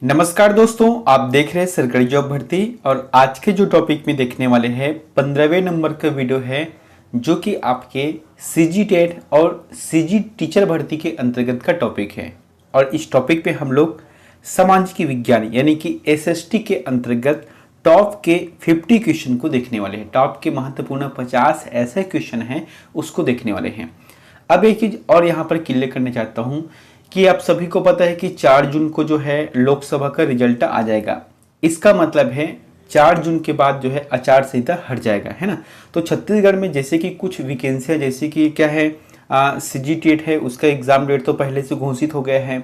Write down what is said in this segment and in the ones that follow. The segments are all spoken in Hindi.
नमस्कार दोस्तों, आप देख रहे हैं सरकारी जॉब भर्ती। और आज के जो टॉपिक में देखने वाले हैं 15वें नंबर का वीडियो है, जो कि आपके सीजी टेट और सीजी टीचर भर्ती के अंतर्गत का टॉपिक है। और इस टॉपिक पे हम लोग सामाजिक विज्ञान यानी कि एसएसटी के अंतर्गत टॉप के 50 क्वेश्चन को देखने वाले हैं। टॉप के महत्वपूर्ण 50 ऐसे क्वेश्चन हैं, उसको देखने वाले हैं। अब एक चीज और यहाँ पर क्लियर करना चाहता हूँ कि आप सभी को पता है कि 4 जून को जो है लोकसभा का रिजल्ट आ जाएगा। इसका मतलब है 4 जून के बाद जो है आचार संहिता हट जाएगा, है ना। तो छत्तीसगढ़ में जैसे कि कुछ वैकेंसियां, जैसे कि क्या है सीजी टेट है, उसका एग्जाम डेट तो पहले से घोषित हो गया है।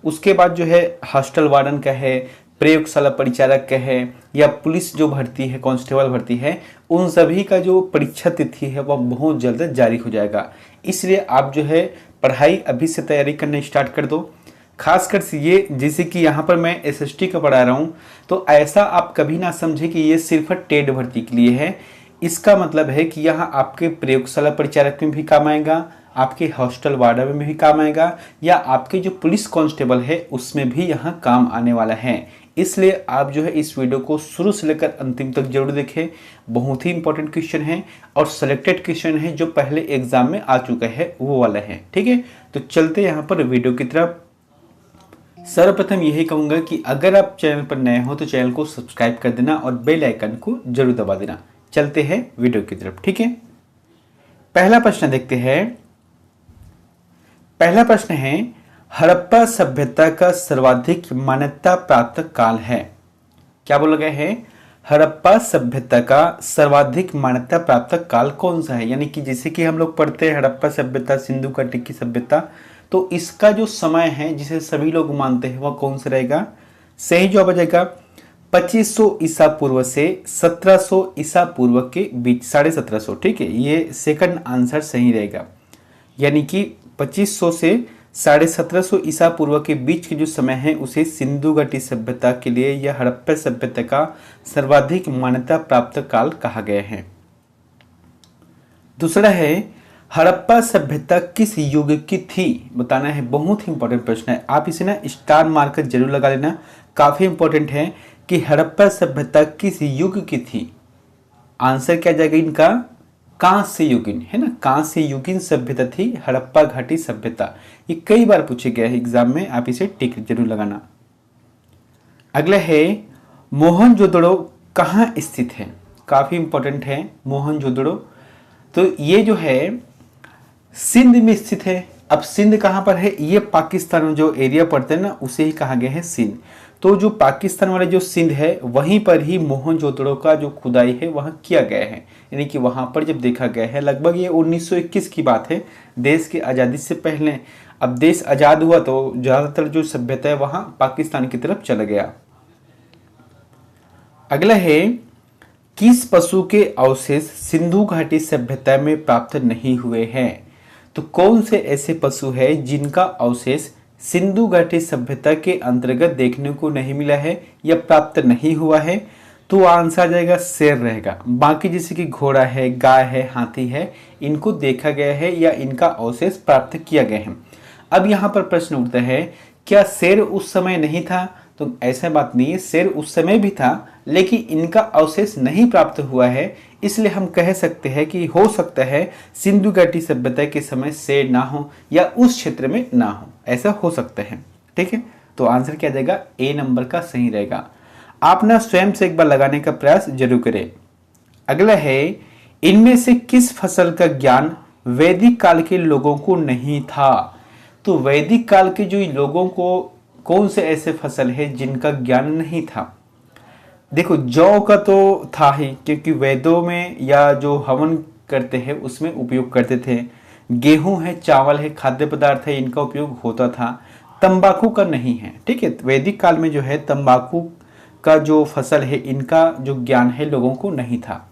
उसके बाद जो है हॉस्टल वार्डन का है, प्रयोगशाला परिचारक का है, या पुलिस जो भर्ती है, कांस्टेबल भर्ती है, उन सभी का जो परीक्षा तिथि है वह बहुत जल्द जारी हो जाएगा। इसलिए आप जो है पढ़ाई अभी से तैयारी करना स्टार्ट कर दो। खासकर से ये, जैसे कि यहाँ पर मैं एसएसटी का पढ़ा रहा हूँ, तो ऐसा आप कभी ना समझे कि ये सिर्फ टेट भर्ती के लिए है। इसका मतलब है कि यहाँ आपके प्रयोगशाला परिचारक में भी काम आएगा, आपके हॉस्टल वार्डन में भी काम आएगा, या आपके जो पुलिस कांस्टेबल है उसमें भी यहाँ काम आने वाला है। इसलिए आप जो है इस वीडियो को शुरू से लेकर अंतिम तक जरूर देखें। बहुत ही इंपॉर्टेंट क्वेश्चन है और सिलेक्टेड क्वेश्चन है जो पहले एग्जाम में आ चुका है, वो वाला है। ठीक है, तो चलते यहाँ पर वीडियो की तरफ। सर्वप्रथम यही कहूँगा कि अगर आप चैनल पर नए हो तो चैनल को सब्सक्राइब कर देना और बेल आइकन को जरूर दबा देना। चलते हैं वीडियो की तरफ। ठीक है, पहला प्रश्न देखते हैं। पहला प्रश्न है, हड़प्पा सभ्यता का सर्वाधिक मान्यता प्राप्त काल है। क्या बोला गया है? हड़प्पा सभ्यता का सर्वाधिक मान्यता प्राप्त काल कौन सा है? यानी कि जैसे कि हम लोग पढ़ते हैं हड़प्पा सभ्यता, सिंधु घाटी की सभ्यता, तो इसका जो समय है जिसे सभी लोग मानते हैं वह कौन सा रहेगा? सही जवाब आ जाएगा 2500 ईसा पूर्व से 1700 ईसा पूर्व के बीच, 1750। ठीक है, ये सेकंड आंसर सही रहेगा। यानी कि 2500 से 1750 ईसा पूर्व के बीच के जो समय है उसे सिंधु घाटी सभ्यता के लिए या हड़प्पा सभ्यता का सर्वाधिक मान्यता प्राप्त काल कहा गया है। दूसरा है, हड़प्पा सभ्यता किस युग की थी? बताना है। बहुत ही इंपॉर्टेंट प्रश्न है, आप इसे ना स्टार मार्कर जरूर लगा लेना, काफी इंपॉर्टेंट है कि हड़प्पा सभ्यता किस युग की थी। आंसर क्या जाएगा इनका? कांस्य युगीन, है ना। कांस्य युगीन सभ्यता थी हड़प्पा घाटी सभ्यता। ये कई बार पूछे गया है एग्जाम में, आप इसे टिक जरूर लगाना। अगला है, मोहनजोदड़ो कहाँ स्थित है? काफी इंपॉर्टेंट है मोहनजोदड़ो। तो ये जो है सिंध में स्थित है। अब सिंध कहाँ पर है? ये पाकिस्तान में जो एरिया पड़ता है ना, उसे ही कहा गया है सिंध। तो जो पाकिस्तान वाले जो सिंध है वहीं पर ही मोहनजोदड़ो का जो खुदाई है वहाँ किया गया है। यानी कि वहाँ पर जब देखा गया है, लगभग ये 1921 की बात है, देश की आज़ादी से पहले। अब देश आज़ाद हुआ तो ज़्यादातर जो सभ्यता है वहाँ पाकिस्तान की तरफ चला गया। अगला है, किस पशु के अवशेष सिंधु घाटी सभ्यता में प्राप्त नहीं हुए हैं? तो कौन से ऐसे पशु है जिनका अवशेष सिंधु घाटी सभ्यता के अंतर्गत देखने को नहीं मिला है या प्राप्त नहीं हुआ है? तो आंसर आ जाएगा शेर रहेगा। बाकी जैसे कि घोड़ा है, गाय है, हाथी है, इनको देखा गया है या इनका अवशेष प्राप्त किया गया है। अब यहाँ पर प्रश्न उठता है, क्या शेर उस समय नहीं था? तो ऐसा बात नहीं है, शेर उस समय भी था, लेकिन इनका अवशेष नहीं प्राप्त हुआ है। इसलिए हम कह सकते हैं कि हो सकता है सिंधु घाटी सभ्यता के समय शेर ना हो या उस क्षेत्र में ना हो, ऐसा हो सकता है। ठीक है, तो आंसर क्या जाएगा? ए नंबर का सही रहेगा। आप ना स्वयं से एक बार लगाने का प्रयास जरूर करें। अगला है, इनमें से किस फसल का ज्ञान वैदिक काल के लोगों को नहीं था? तो वैदिक काल के जो लोगों को कौन से ऐसे फसल है जिनका ज्ञान नहीं था? देखो, जौ का तो था ही, क्योंकि वेदों में या जो हवन करते हैं उसमें उपयोग करते थे। गेहूं है, चावल है, खाद्य पदार्थ है, इनका उपयोग होता था। तंबाकू का नहीं है। ठीक है, वैदिक काल में जो है तंबाकू का जो फसल है इनका जो ज्ञान है लोगों को नहीं था।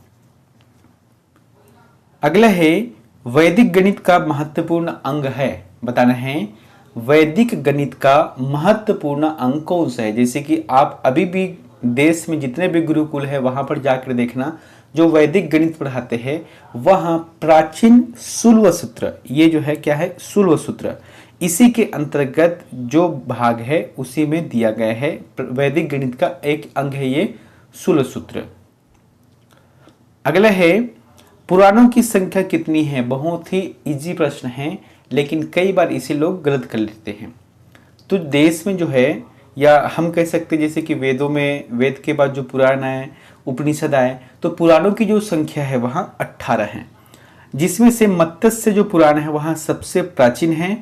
अगला है, वैदिक गणित का महत्वपूर्ण अंग है। बताना है, वैदिक गणित का महत्वपूर्ण अंग कौन सा है? जैसे कि आप अभी भी देश में जितने भी गुरुकुल है वहां पर जाकर देखना, जो वैदिक गणित पढ़ाते हैं वहां प्राचीन शूल्व सूत्र, ये जो है क्या है? शूल्व सूत्र, इसी के अंतर्गत जो भाग है उसी में दिया गया है। वैदिक गणित का एक अंग है ये शूल सूत्र। अगला है पुराणों की संख्या कितनी है। बहुत ही इजी प्रश्न है, लेकिन कई बार इसे लोग गलत कर लेते हैं। तो देश में जो है, या हम कह सकते हैं जैसे कि वेदों में, वेद के बाद जो पुराण आए, उपनिषद आए, तो पुराणों की जो संख्या है वहाँ 18 है, जिसमें से मत्स्य जो पुराण है वहाँ सबसे प्राचीन है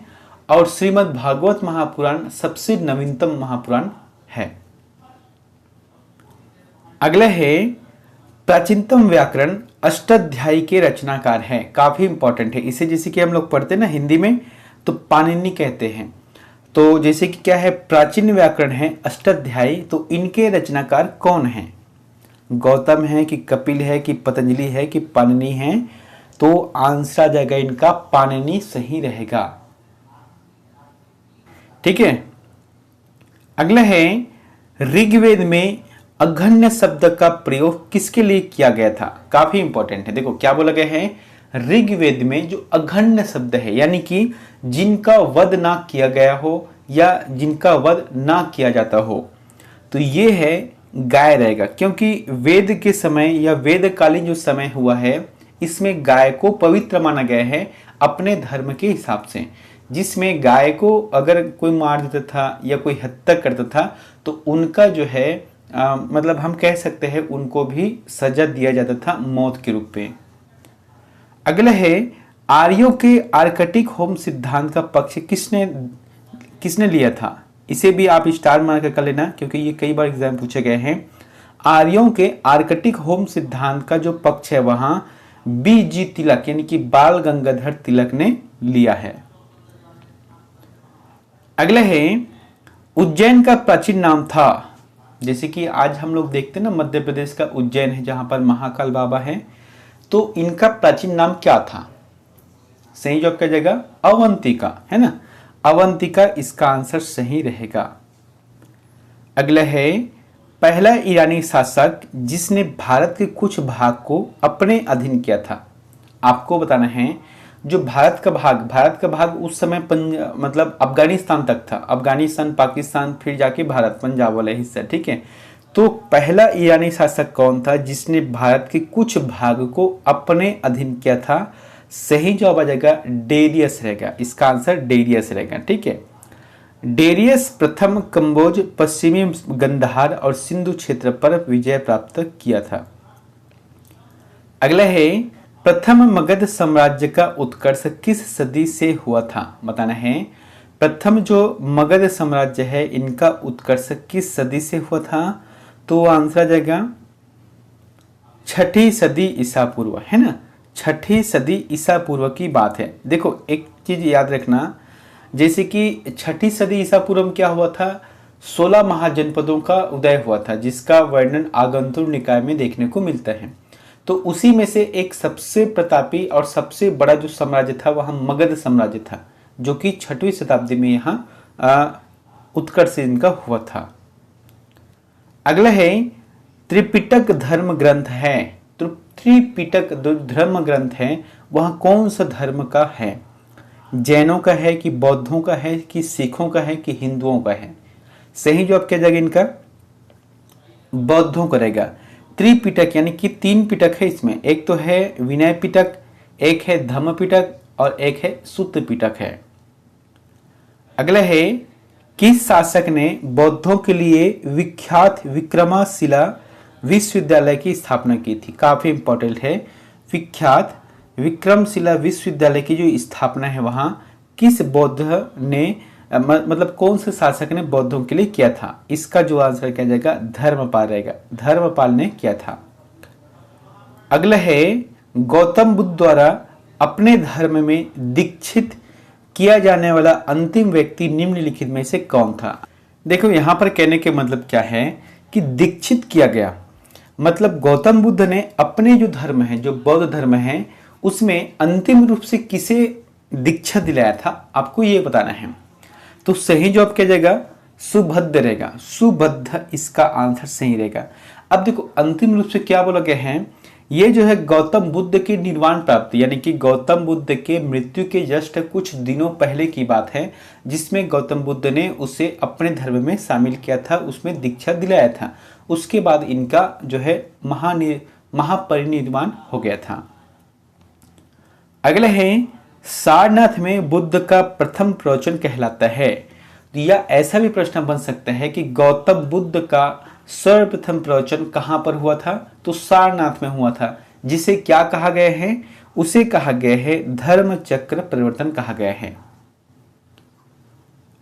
और श्रीमद् भागवत महापुराण सबसे नवीनतम महापुराण है। अगला है प्राचीनतम व्याकरण अष्टाध्यायी के रचनाकार है। काफी इंपॉर्टेंट है। इसे जैसे कि हम लोग पढ़ते हैं ना हिंदी में, तो पाणिनि कहते हैं। तो जैसे कि क्या है, प्राचीन व्याकरण है अष्टाध्यायी, तो इनके रचनाकार कौन है? गौतम है कि कपिल है कि पतंजलि है कि पाणिनि है? तो आंसर आ जाएगा इनका पाणिनि सही रहेगा। ठीक है। अगला है ऋग्वेद में अघन्य शब्द का प्रयोग किसके लिए किया गया था? काफी इंपॉर्टेंट है। देखो क्या बोला गया है, ऋग्वेद में जो अघन्य शब्द है, यानी कि जिनका वध ना किया गया हो या जिनका वध ना किया जाता हो, तो ये है गाय रहेगा। क्योंकि वेद के समय या वेदकालीन जो समय हुआ है, इसमें गाय को पवित्र माना गया है अपने धर्म के हिसाब से, जिसमें गाय को अगर कोई मार देता था या कोई हत्या करता था तो उनका जो है मतलब हम कह सकते हैं उनको भी सजा दिया जाता था मौत के रूप में। अगला है आर्यों के आर्कटिक होम सिद्धांत का पक्ष किसने लिया था? इसे भी आप स्टार मार्क कर लेना, क्योंकि ये कई बार एग्जाम पूछे गए हैं। आर्यों के आर्कटिक होम सिद्धांत का जो पक्ष है वहां बीजी तिलक यानी कि बाल गंगाधर तिलक ने लिया है। अगला है उज्जैन का प्राचीन नाम था। जैसे कि आज हम लोग देखते हैं ना, मध्य प्रदेश का उज्जैन है जहां पर महाकाल बाबा है, तो इनका प्राचीन नाम क्या था? सही जवाब क्या जगह अवंतिका है ना, अवंतिका इसका आंसर सही रहेगा। अगला है पहला ईरानी शासक जिसने भारत के कुछ भाग को अपने अधीन किया था। आपको बताना है जो भारत का भाग उस समय मतलब अफगानिस्तान तक था, अफगानिस्तान, पाकिस्तान, फिर जाके भारत, पंजाब वाला हिस्सा। ठीक है। तो पहला ईरानी शासक कौन था जिसने भारत के कुछ भाग को अपने अधीन किया था? सही जवाब आ जाएगा डेरियस रहेगा। इसका आंसर डेरियस रहेगा। ठीक है। डेरियस प्रथम कंबोज, पश्चिमी गंधार और सिंधु क्षेत्र पर विजय प्राप्त किया था। अगला है प्रथम मगध साम्राज्य का उत्कर्ष किस सदी से हुआ था? बताना है प्रथम जो मगध साम्राज्य है इनका उत्कर्ष किस सदी से हुआ था? तो आंसर आ जाएगा 6ठी सदी ईसा पूर्व, है ना। 6ठी सदी ईसा पूर्व की बात है। देखो एक चीज याद रखना, जैसे कि 6ठी सदी ईसा पूर्व में क्या हुआ था, 16 महाजनपदों का उदय हुआ था, जिसका वर्णन आगंतुक निकाय में देखने को मिलता है। तो उसी में से एक सबसे प्रतापी और सबसे बड़ा जो साम्राज्य था वह मगध साम्राज्य था, जो कि 6वीं शताब्दी में यहाँ उत्कर्ष इनका हुआ था। अगला है त्रिपिटक धर्म ग्रंथ है। तो त्रिपिटक धर्म ग्रंथ है वह कौन सा धर्म का है? जैनों का है कि बौद्धों का है कि सिखों का है कि हिंदुओं का है? सही जवाब क्या जाएगा इनका बौद्धों का रहेगा। त्रिपिटक यानी कि 3 पिटक है इसमें, एक तो है विनय पिटक, एक है धम्म पिटक और एक है सूत पिटक है। अगला है किस शासक ने बौद्धों के लिए विख्यात विक्रमशिला विश्वविद्यालय की स्थापना की थी? काफी इंपॉर्टेंट है। विख्यात विक्रमशिला विश्वविद्यालय की जो स्थापना है वहां किस बौद्ध ने मतलब कौन से शासक ने बौद्धों के लिए किया था? इसका जो आंसर क्या जाएगा धर्मपाल रहेगा। धर्मपाल ने किया था। अगला है गौतम बुद्ध द्वारा अपने धर्म में दीक्षित किया जाने वाला अंतिम व्यक्ति निम्नलिखित में से कौन था? देखो यहाँ पर कहने के मतलब क्या है कि दीक्षित किया गया, मतलब गौतम बुद्ध ने अपने जो धर्म है, जो बौद्ध धर्म है, उसमें अंतिम रूप से किसे दीक्षा दिलाया था, आपको ये बताना है। तो सही जवाब क्या जाएगा सुभद्र रहेगा। सुभद्र इसका आंसर सही रहेगा। अब देखो अंतिम रूप से क्या बोला गया है, ये जो है गौतम बुद्ध की निर्वाण प्राप्ति यानी कि गौतम बुद्ध के मृत्यु के जस्ट कुछ दिनों पहले की बात है, जिसमें गौतम बुद्ध ने उसे अपने धर्म में शामिल किया था, उसमें दीक्षा दिलाया था। उसके बाद इनका जो है महापरिनिर्वाण हो गया था। अगला है सारनाथ में बुद्ध का प्रथम प्रवचन कहलाता है। या ऐसा भी प्रश्न बन सकता है कि गौतम बुद्ध का सर्वप्रथम प्रवचन कहां पर हुआ था, तो सारनाथ में हुआ था, जिसे क्या कहा गया है, उसे कहा गया है धर्म चक्र परिवर्तन कहा गया है।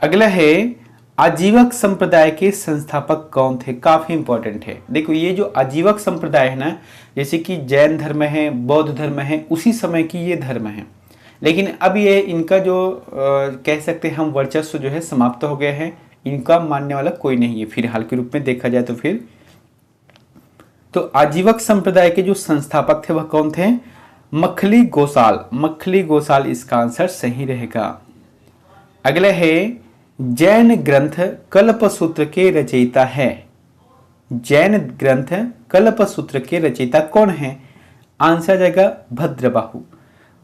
अगला है आजीवक संप्रदाय के संस्थापक कौन थे, काफी इंपॉर्टेंट है। देखो ये जो आजीवक संप्रदाय है ना, जैसे कि जैन धर्म है, बौद्ध धर्म है, उसी समय की ये धर्म है, लेकिन अब ये इनका जो कह सकते हैं हम वर्चस्व जो है समाप्त हो गया है, इनका मानने वाला कोई नहीं है फिलहाल के रूप में देखा जाए तो। फिर तो आजीवक संप्रदाय के जो संस्थापक थे वह कौन थे, मखली गोसाल। मखली गोसाल इसका आंसर सही रहेगा। अगला है जैन ग्रंथ कल्पसूत्र के रचयिता है। जैन ग्रंथ कल्पसूत्र के रचयिता कौन है, आंसर आ जाएगा भद्रबाहु।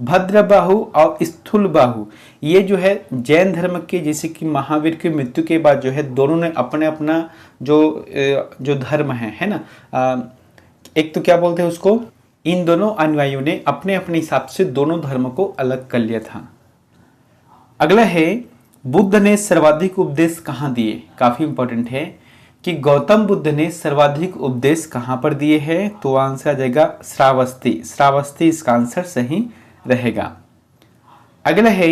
भद्रबाहु और स्थूलबाहु ये जो है जैन धर्म के, जैसे कि महावीर की मृत्यु के बाद जो है दोनों ने अपने अपना जो धर्म है ना, एक तो क्या बोलते हैं उसको, इन दोनों अनुयायियों ने अपने अपने हिसाब से दोनों धर्म को अलग कर लिया था। अगला है बुद्ध ने सर्वाधिक उपदेश कहाँ दिए, काफी इंपॉर्टेंट है कि गौतम बुद्ध ने सर्वाधिक उपदेश कहाँ पर दिए हैं, तो आंसर आ जाएगा श्रावस्ती। श्रावस्ती इसका आंसर सही रहेगा। अगला है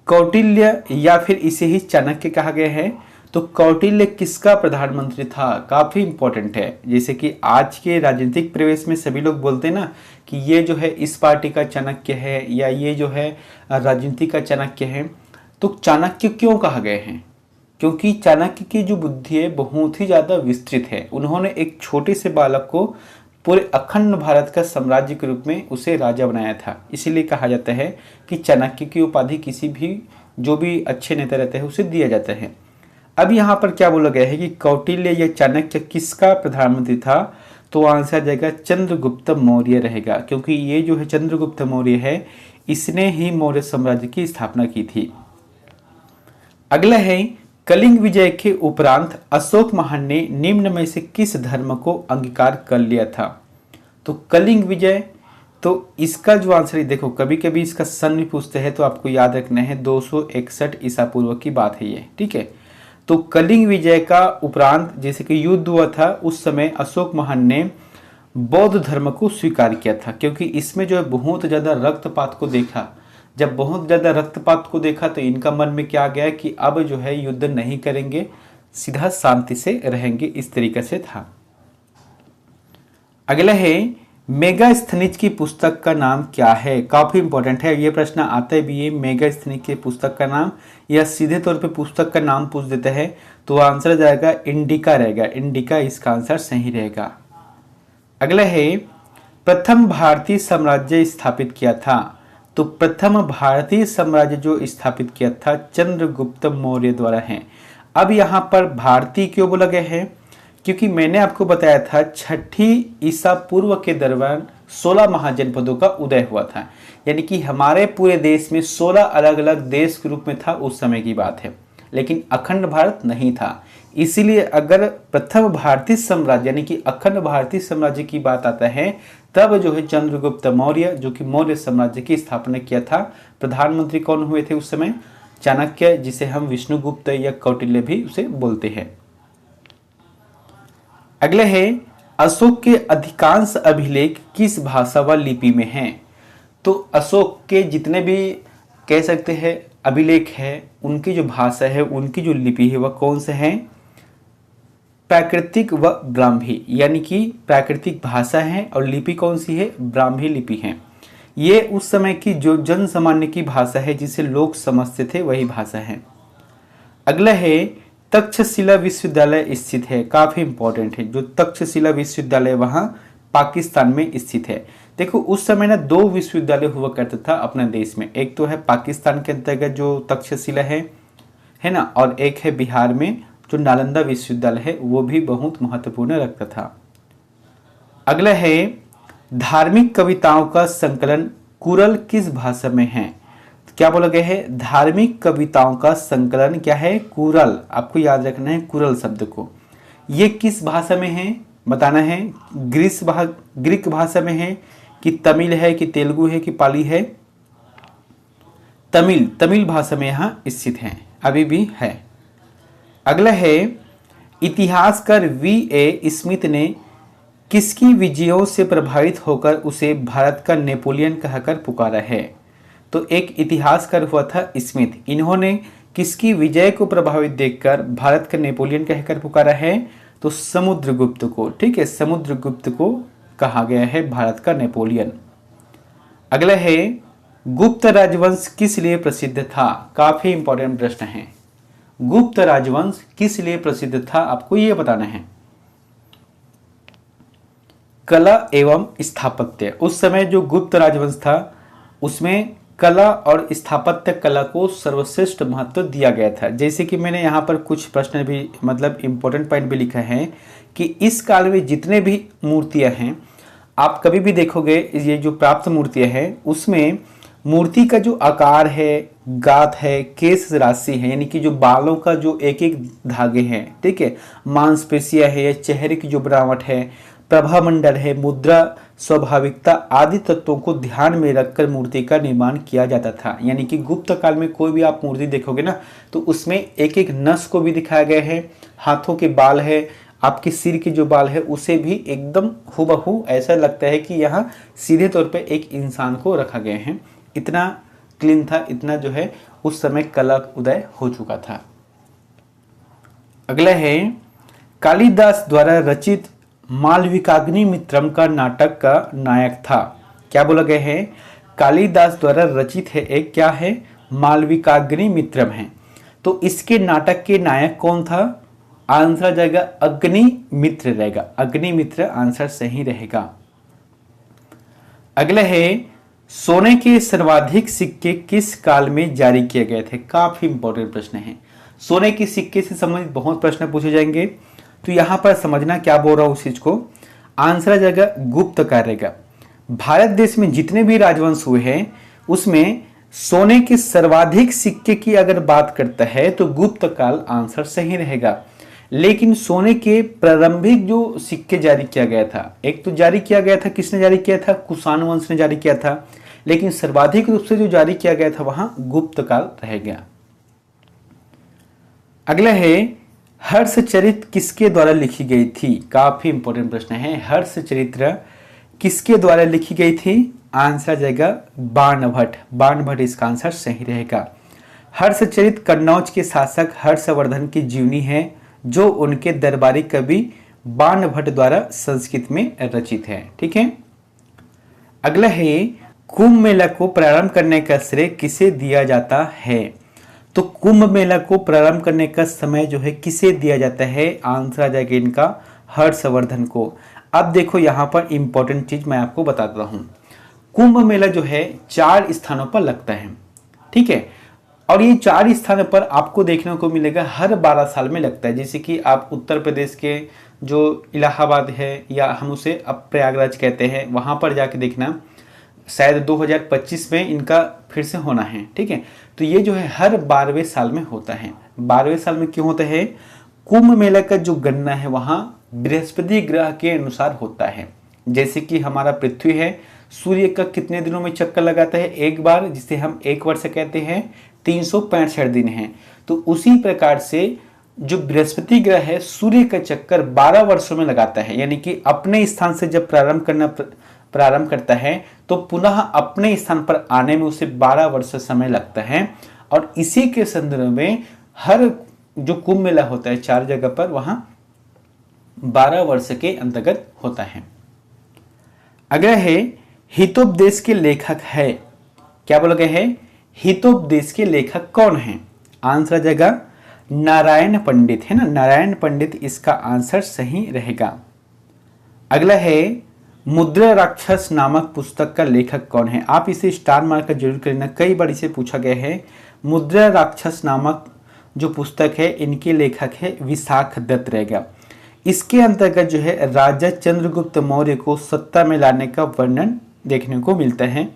कौटिल्य या फिर इसे ही चाणक्य कहा गया है। तो कौटिल्य किसका प्रधानमंत्री था, काफी इंपॉर्टेंट है। जैसे कि आज के राजनीतिक प्रवेश में सभी लोग बोलते हैं ना कि ये जो है इस पार्टी का चाणक्य है या ये जो है राजनीति का चाणक्य है। तो चाणक्य क्यों कहा गया है, क्योंकि चाणक्य की जो बुद्धि है बहुत ही ज्यादा विस्तृत है। उन्होंने एक छोटे से बालक को पूरे अखंड भारत का साम्राज्य के रूप में उसे राजा बनाया था, इसीलिए कहा जाता है कि चाणक्य की उपाधि किसी भी जो भी अच्छे नेता रहते हैं उसे दिया जाता है। अब यहाँ पर क्या बोला गया है कि कौटिल्य या चाणक्य किसका प्रधानमंत्री था, तो आंसर आ जाएगा चंद्रगुप्त मौर्य रहेगा, क्योंकि ये जो है चंद्रगुप्त मौर्य है, इसने ही मौर्य साम्राज्य की स्थापना की थी। अगला है कलिंग विजय के उपरांत अशोक महान ने निम्न में से किस धर्म को अंगीकार कर लिया था। तो कलिंग विजय, तो इसका जो आंसर है, देखो कभी कभी इसका सन भी पूछते हैं तो आपको याद रखना है 261 ईसा पूर्व की बात है ये, ठीक है। तो कलिंग विजय का उपरांत जैसे कि युद्ध हुआ था, उस समय अशोक महान ने बौद्ध धर्म को स्वीकार किया था, क्योंकि इसमें जो है बहुत ज्यादा रक्तपात को देखा। जब बहुत ज्यादा रक्तपात को देखा तो इनका मन में क्या आ गया कि अब जो है युद्ध नहीं करेंगे, सीधा शांति से रहेंगे, इस तरीके से था। अगला है मेगास्थनीज की पुस्तक का नाम क्या है, काफी इंपॉर्टेंट है, ये प्रश्न आता है भी है। मेगास्थनीज की पुस्तक का नाम, या सीधे तौर पे पुस्तक का नाम पूछ देते हैं तो आंसर जाएगा इंडिका रहेगा। इंडिका इसका आंसर सही रहेगा। अगला है प्रथम भारतीय साम्राज्य स्थापित किया था। तो प्रथम भारतीय साम्राज्य जो स्थापित किया था चंद्रगुप्त मौर्य द्वारा है। अब यहाँ पर भारतीय क्यों बोला गया है, क्योंकि मैंने आपको बताया था 6ठी ईसा पूर्व के दरमियान 16 महाजनपदों का उदय हुआ था, यानी कि हमारे पूरे देश में 16 अलग अलग देश के रूप में था, उस समय की बात है, लेकिन अखंड भारत नहीं था। इसीलिए अगर प्रथम भारतीय साम्राज्य यानी कि अखंड भारतीय साम्राज्य की बात आता है, तब जो है चंद्रगुप्त मौर्य जो कि मौर्य साम्राज्य की स्थापना किया था। प्रधानमंत्री कौन हुए थे उस समय, चाणक्य, जिसे हम विष्णुगुप्त या कौटिल्य भी उसे बोलते हैं। अगले है अशोक के अधिकांश अभिलेख किस भाषा व लिपि में हैं। तो अशोक के जितने भी कह सकते हैं अभिलेख है, उनकी जो भाषा है, उनकी जो लिपि है, वह कौन से हैं, प्राकृतिक व ब्राह्मी, यानी कि प्राकृतिक भाषा है और लिपि कौन सी है, ब्राह्मी लिपि है। ये उस समय की जो जन सामान्य की भाषा है, जिसे लोग समझते थे, वही भाषा है। अगला है तक्षशिला विश्वविद्यालय स्थित है, काफी इंपॉर्टेंट है। जो तक्षशिला विश्वविद्यालय वहां पाकिस्तान में स्थित है। देखो उस समय ना 2 विश्वविद्यालय हुआ करता था अपने देश में, एक तो है पाकिस्तान के अंतर्गत जो तक्षशिला है ना, और एक है बिहार में जो नालंदा विश्वविद्यालय है, वो भी बहुत महत्वपूर्ण रखता था। अगला है धार्मिक कविताओं का संकलन कुरल किस भाषा में है? क्या बोला गया है? धार्मिक कविताओं का संकलन क्या है? कुरल। आपको याद रखना है कुरल शब्द को। ये किस भाषा में है बताना है। ग्रीक भाषा में है कि तमिल है कि तेलुगु है कि पाली है? तमिल भाषा में यहाँ स्थित है, अभी भी है। अगला है, इतिहासकार V.A. स्मिथ ने किसकी विजयों से प्रभावित होकर उसे भारत का नेपोलियन कहकर पुकारा है? तो एक इतिहासकार हुआ था स्मिथ, इन्होंने किसकी विजय को प्रभावित देखकर भारत का नेपोलियन कहकर पुकारा है? तो समुद्रगुप्त को। ठीक है, समुद्रगुप्त को कहा गया है भारत का नेपोलियन। अगला है, गुप्त राजवंश किस लिए प्रसिद्ध था? काफी इंपॉर्टेंट प्रश्न है। गुप्त राजवंश किस लिए प्रसिद्ध था, आपको यह बताना है। कला एवं स्थापत्य। उस समय जो गुप्त राजवंश था उसमें कला और स्थापत्य कला को सर्वश्रेष्ठ महत्व दिया गया था। जैसे कि मैंने यहाँ पर कुछ प्रश्न भी मतलब इंपॉर्टेंट पॉइंट भी लिखा है कि इस काल में जितने भी मूर्तियां हैं, आप कभी भी देखोगे ये जो प्राप्त मूर्तियां हैं उसमें मूर्ति का जो आकार है, गात है, केश राशि है, यानी कि जो बालों का जो एक एक धागे हैं, ठीक है, मांसपेशियां है, चेहरे की जो बनावट है, प्रभामंडल है, मुद्रा, स्वाभाविकता आदि तत्वों को ध्यान में रखकर मूर्ति का निर्माण किया जाता था। यानी कि गुप्त काल में कोई भी आप मूर्ति देखोगे ना तो उसमें एक एक नस को भी दिखाया गया है, हाथों के बाल है, आपके सिर के जो बाल है उसे भी एकदम हूबहू ऐसा लगता है कि यहाँ सीधे तौर पे एक इंसान को रखा गया है। इतना क्लीन था, इतना जो है उस समय कला उदय हो चुका था। अगला है, कालिदास द्वारा रचित मालविकाग्निमित्रम का नाटक का नायक था। क्या बोला गया है? कालिदास द्वारा रचित है एक क्या है? मालविकाग्निमित्रम है। तो इसके नाटक के नायक कौन था? आंसर आ जाएगा अग्निमित्र रहेगा। अग्निमित्र आंसर सही रहेगा। अगला है, सोने के सर्वाधिक सिक्के किस काल में जारी किए गए थे? काफी इंपॉर्टेंट प्रश्न है। सोने के सिक्के से संबंधित बहुत प्रश्न पूछे जाएंगे, तो यहां पर समझना क्या बोल रहा हूं उस चीज को। आंसर आ जाएगा गुप्त काल रहेगा। भारत देश में जितने भी राजवंश हुए हैं उसमें सोने के सर्वाधिक सिक्के की अगर बात करता है तो गुप्त काल आंसर सही रहेगा। लेकिन सोने के प्रारंभिक जो सिक्के जारी किया गया था, एक तो जारी किया गया था, किसने जारी किया था? कुषाण वंश ने जारी किया था। लेकिन सर्वाधिक रूप से जो जारी किया गया था वहां गुप्त काल रहेगा। अगला है, हर्षचरित किसके द्वारा लिखी गई थी? काफी इंपॉर्टेंट प्रश्न है। हर्षचरित्र किसके द्वारा लिखी गई थी? आंसर आ जाएगा बाणभट्ट। बाणभट्ट इसका आंसर सही रहेगा। हर्षचरित कन्नौज के शासक हर्षवर्धन की जीवनी है जो उनके दरबारी कवि बाणभट्ट द्वारा संस्कृत में रचित है। ठीक है। अगला है, कुंभ मेला को प्रारंभ करने का श्रेय किसे दिया जाता है? तो कुंभ मेला को प्रारंभ करने का समय जो है किसे दिया जाता है? आंसर आ जाएगा इनका हर्षवर्धन को। अब देखो यहाँ पर इंपॉर्टेंट चीज मैं आपको बताता हूँ। कुंभ मेला जो है 4 स्थानों पर लगता है, ठीक है, और ये 4 स्थानों पर आपको देखने को मिलेगा हर 12 साल में लगता है। जैसे कि आप उत्तर प्रदेश के जो इलाहाबाद है या हम उसे अब प्रयागराज कहते हैं, वहां पर जाके देखना, शायद 2025 में इनका फिर से होना है। ठीक है, तो ये जो है हर 12वें साल में होता है। 12वें साल में क्यों होता है? कुंभ मेला का जो गणना है वहां बृहस्पति ग्रह के अनुसार होता है। जैसे कि हमारा पृथ्वी है, सूर्य का कितने दिनों में चक्कर लगाता है? एक बार, जिसे हम एक वर्ष कहते हैं, 365 दिन है। तो उसी प्रकार से जो बृहस्पति ग्रह है सूर्य का चक्कर 12 वर्षों में लगाता है। यानी कि अपने स्थान से जब प्रारंभ करता है तो पुनः अपने स्थान पर आने में उसे 12 वर्ष समय लगता है। और इसी के संदर्भ में हर जो कुंभ मेला होता है 4 जगह पर, वहां 12 वर्ष के अंतर्गत होता है। अगला है, हितोपदेश के लेखक है। क्या बोला गया है? हितोपदेश के लेखक कौन है? आंसर आ जाएगा नारायण पंडित, है ना, नारायण पंडित इसका आंसर सही रहेगा। अगला है, मुद्रा राक्षस नामक पुस्तक का लेखक कौन है? आप इसे स्टार मार्कर जरूर करना, कई बार इसे पूछा गया है। मुद्रा राक्षस नामक जो पुस्तक है इनके लेखक है विशाख दत्त रहेगा। इसके अंतर्गत जो है राजा चंद्रगुप्त मौर्य को सत्ता में लाने का वर्णन देखने को मिलता है।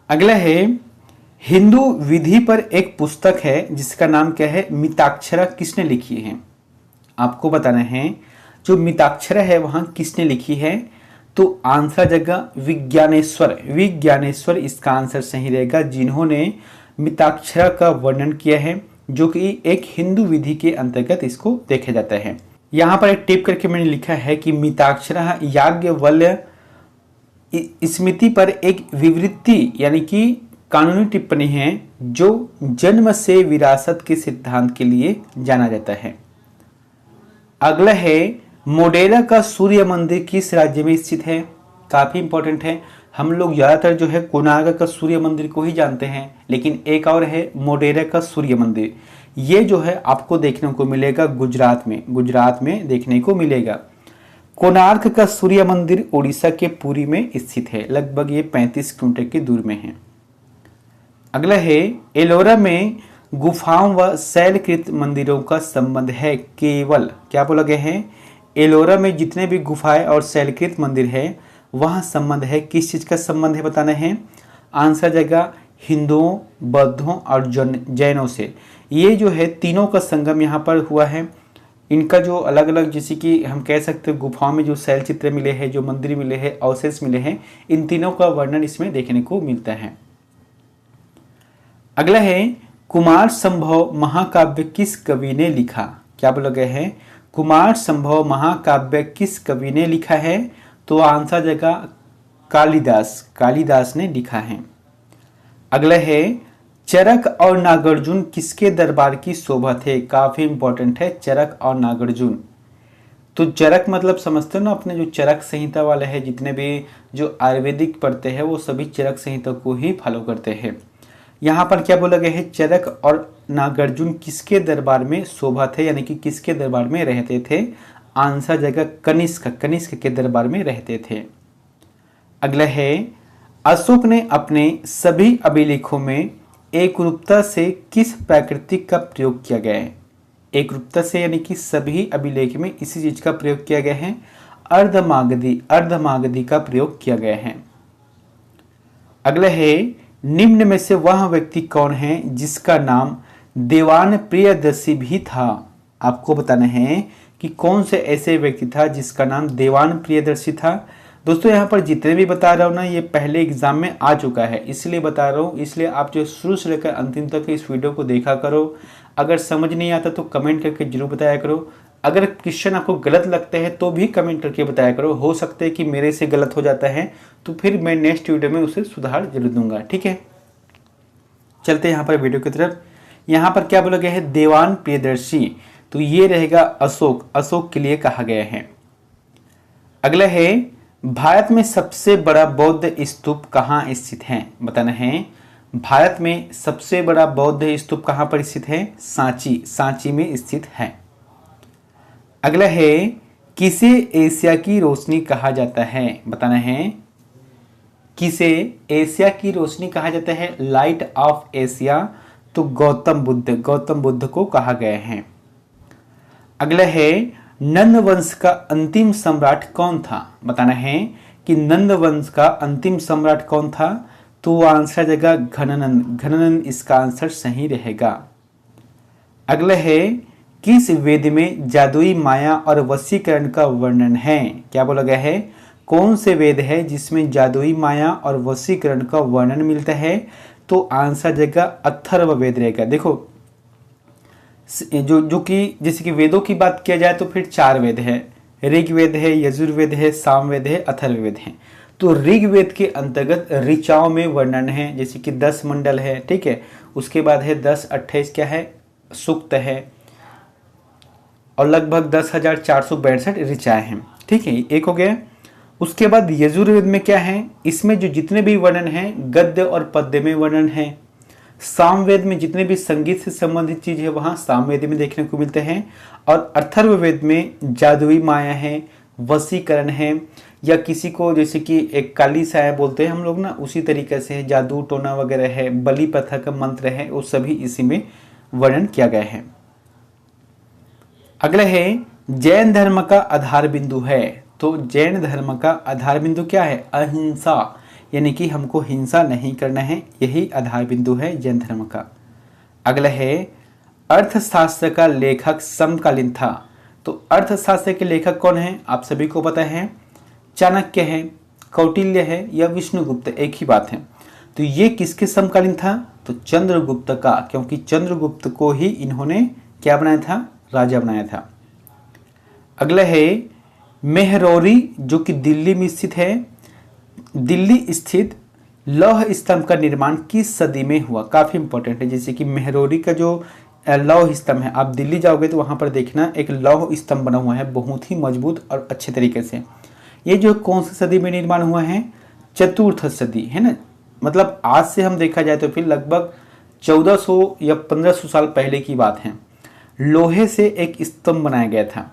अगला है हिंदू विधि पर एक पुस्तक है जिसका नाम क्या है, मिताक्षरा, किसने लिखी है? आपको बताना है जो मिताक्षरा है वहां किसने लिखी है। तो आंसर जगह विज्ञानेश्वर, विज्ञानेश्वर इसका आंसर सही रहेगा, जिन्होंने मिताक्षरा का वर्णन किया है, जो कि एक हिंदू विधि के अंतर्गत इसको देखा जाता है। यहाँ पर एक टिप करके मैंने लिखा है कि मिताक्षरा याज्ञवल्क्य स्मृति पर एक विवृत्ति यानी कि कानूनी टिप्पणी है जो जन्म से विरासत के सिद्धांत के लिए जाना जाता है। अगला है मोढेरा का सूर्य मंदिर किस राज्य में स्थित है? काफी इंपॉर्टेंट है। हम लोग ज्यादातर जो है कोणार्क का सूर्य मंदिर को ही जानते हैं, लेकिन एक और है मोढेरा का सूर्य मंदिर। ये जो है आपको देखने को मिलेगा गुजरात में, गुजरात में देखने को मिलेगा। कोणार्क का सूर्य मंदिर उड़ीसा के पुरी में स्थित है, लगभग ये 35 किलोमीटर की दूर में है। अगला है एलोरा में गुफाओं व शैलकृत मंदिरों का संबंध है केवल, क्या बोला गया है? एलोरा में जितने भी गुफाएं और शैलकृत मंदिर है वहाँ संबंध है, किस चीज का संबंध है बताना है। आंसर जगह हिंदुओं, बौद्धों और जैनों से। ये जो है तीनों का संगम यहाँ पर हुआ है। इनका जो अलग अलग, जैसे कि हम कह सकते हैं गुफाओं में जो शैल चित्र मिले हैं, जो मंदिर मिले हैं, अवशेष मिले हैं, इन तीनों का वर्णन इसमें देखने को मिलता है। अगला है कुमार संभव महाकाव्य किस कवि ने लिखा? क्या बोला गया है? कुमार संभव महाकाव्य किस कवि ने लिखा है? तो आंसर जगह कालिदास, कालिदास ने लिखा है। अगला है चरक और नागार्जुन किसके दरबार की शोभा थे? काफी इंपॉर्टेंट है चरक और नागार्जुन। तो चरक मतलब समझते हो ना अपने, जो चरक संहिता वाले हैं, जितने भी जो आयुर्वेदिक पढ़ते हैं वो सभी चरक संहिता को ही फॉलो करते हैं। यहाँ पर क्या बोला गया है? चरक और नागार्जुन किसके दरबार में शोभा थे, यानी कि किसके दरबार में रहते थे? आंसर जगह कनिष्क, कनिष्क के दरबार में रहते थे। अगला है अशोक ने अपने सभी अभिलेखों में एकरूपता से किस प्राकृतिक का प्रयोग किया गया है? एकरूपता से यानी कि सभी अभिलेख में इसी चीज का प्रयोग किया गया है, अर्धमागधी, अर्धमागधी का प्रयोग किया गया है। अगला है निम्न में से वह व्यक्ति कौन है जिसका नाम देवान प्रियदर्शी भी था? आपको बताना है कि कौन से ऐसे व्यक्ति था जिसका नाम देवान प्रियदर्शी था। दोस्तों यहाँ पर जितने भी बता रहा हूँ ना, ये पहले एग्जाम में आ चुका है, इसलिए बता रहा हूँ। इसलिए आप जो शुरू से लेकर अंतिम तक इस वीडियो को देखा करो। अगर समझ नहीं आता तो कमेंट करके जरूर बताया करो। अगर क्वेश्चन आपको गलत लगते हैं तो भी कमेंट करके बताया करो। हो सकता है कि मेरे से गलत हो जाता है तो फिर मैं नेक्स्ट वीडियो में उसे सुधार जरूर दूंगा, ठीक है। चलते हैं यहाँ पर वीडियो की तरफ। यहाँ पर क्या बोला गया है? देवान प्रियदर्शी, तो ये रहेगा अशोक, अशोक के लिए कहा गया है। अगला है भारत में सबसे बड़ा बौद्ध स्तूप कहाँ स्थित है? बताना है भारत में सबसे बड़ा बौद्ध स्तूप कहाँ पर स्थित है? सांची, सांची में स्थित है। अगला है किसे एशिया की रोशनी कहा जाता है? बताना है किसे एशिया की रोशनी कहा जाता है? लाइट ऑफ एशिया, तो गौतम बुद्ध, गौतम बुद्ध को कहा गया है। अगला है नंद वंश का अंतिम सम्राट कौन था? बताना है कि नंद वंश का अंतिम सम्राट कौन था? तो आंसर जगह घननंद, घननंद इसका आंसर सही रहेगा। अगला है किस वेद में जादुई माया और वशीकरण का वर्णन है? क्या बोला गया है? कौन से वेद है जिसमें जादुई माया और वशीकरण का वर्णन मिलता है? तो आंसर जगह अथर्ववेद रहेगा। देखो जो कि जैसे कि वेदों की बात किया जाए तो फिर 4 वेद है, ऋग्वेद है, यजुर्वेद है, सामवेद है, अथर्ववेद है। तो ऋग्वेद के अंतर्गत ऋचाओं में वर्णन है, जैसे कि 10 मंडल है, ठीक है। उसके बाद है 10-28 क्या है? सूक्त है, और लगभग 10,462 ऋचाएं हैं, ठीक है, एक हो गया। उसके बाद यजुर्वेद में क्या है? इसमें जो जितने भी वर्णन है गद्य और पद्य में वर्णन है। सामवेद में जितने भी संगीत से संबंधित चीज है वहां सामवेद में देखने को मिलते हैं। और अथर्ववेद में जादुई माया है, वशीकरण है, या किसी को जैसे कि एक काली साया बोलते हैं हम लोग ना, उसी तरीके से जादू टोना वगैरह है, बलि प्रथा का मंत्र है, वो सभी इसी में वर्णन किया गया है। अगला है जैन धर्म का आधार बिंदु है। तो जैन धर्म का आधार बिंदु क्या है? अहिंसा, यानी कि हमको हिंसा नहीं करना है, यही आधार बिंदु है जैन धर्म का। अगला है अर्थशास्त्र का लेखक समकालीन था। तो अर्थशास्त्र के लेखक कौन है? आप सभी को पता है, चाणक्य है, कौटिल्य है या विष्णुगुप्त, एक ही बात है। तो ये किसके समकालीन था? तो चंद्रगुप्त का, क्योंकि चंद्रगुप्त को ही इन्होंने क्या बनाया था? राजा बनाया था। अगला है मेहरौरी, जो कि दिल्ली में स्थित है। दिल्ली स्थित लौह स्तंभ का निर्माण किस सदी में हुआ? काफी इंपॉर्टेंट है। जैसे कि मेहरौरी का जो लौह स्तंभ है, आप दिल्ली जाओगे तो वहां पर देखना एक लौह स्तंभ बना हुआ है, बहुत ही मजबूत और अच्छे तरीके से। ये जो कौन सी सदी में निर्माण हुआ है? चतुर्थ सदी, है ना। मतलब आज से हम देखा जाए तो फिर लगभग 1400 या 1500 साल पहले की बात है। लोहे से एक स्तंभ बनाया गया था,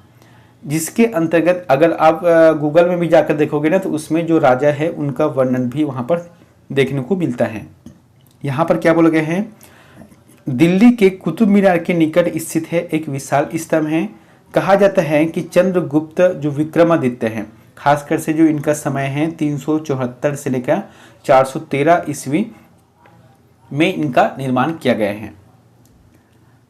जिसके अंतर्गत अगर आप गूगल में भी जाकर देखोगे ना, तो उसमें जो राजा है उनका वर्णन भी वहां पर देखने को मिलता है। यहाँ पर क्या बोला गया है? दिल्ली के कुतुब मीनार के निकट स्थित है एक विशाल स्तंभ है। कहा जाता है कि चंद्रगुप्त जो विक्रमादित्य है, खासकर से जो इनका समय है 374 से लेकर 413 ईस्वी में इनका निर्माण किया गया है।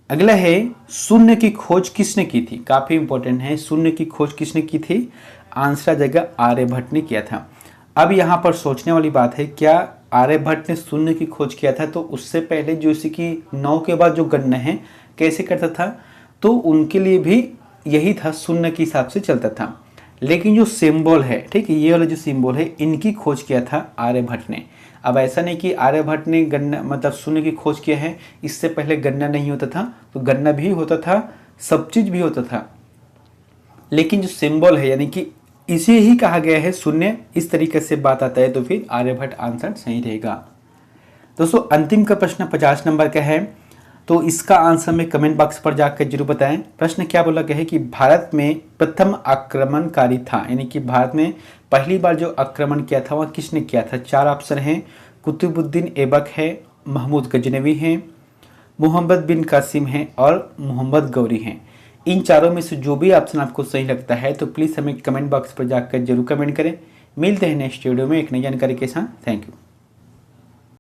अगला है शून्य की खोज किसने की थी? काफी इंपॉर्टेंट है, शून्य की खोज किसने की थी? आंसर जगह आर्यभट्ट ने किया था। अब यहाँ पर सोचने वाली बात है, क्या आर्यभट्ट ने शून्य की खोज किया था? तो उससे पहले जो इसी की 9 के बाद जो गणना है कैसे करता था? तो उनके लिए भी यही था, शून्य के हिसाब से चलता था। लेकिन जो सिंबल है, ठीक है, ये वाला जो सिंबल है, इनकी खोज किया था आर्यभट्ट ने। अब ऐसा नहीं कि आर्यभट्ट ने गणना मतलब शून्य की खोज किया है, इससे पहले गणना नहीं होता था, तो गणना भी होता था, सब चीज भी होता था, लेकिन जो सिंबल है यानी कि इसे ही कहा गया है शून्य, इस तरीके से बात आता है, तो फिर आर्यभट्ट आंसर सही रहेगा। दोस्तों अंतिम का प्रश्न 50 नंबर का है, तो इसका आंसर में कमेंट बॉक्स पर जाकर जरूर बताएं। प्रश्न क्या बोला गया है कि भारत में प्रथम आक्रमणकारी था, यानी कि भारत में पहली बार जो आक्रमण किया था वह किसने किया था? 4 ऑप्शन है, कुतुबुद्दीन ऐबक है, महमूद गजनवी है, मोहम्मद बिन कासिम है और मोहम्मद गौरी हैं। इन चारों में से जो भी ऑप्शन आपको सही लगता है तो प्लीज़ हमें कमेंट बॉक्स पर जाकर जरूर कमेंट करें। मिलते हैं नेक्स्ट वीडियो में एक नई जानकारी के साथ। Thank you.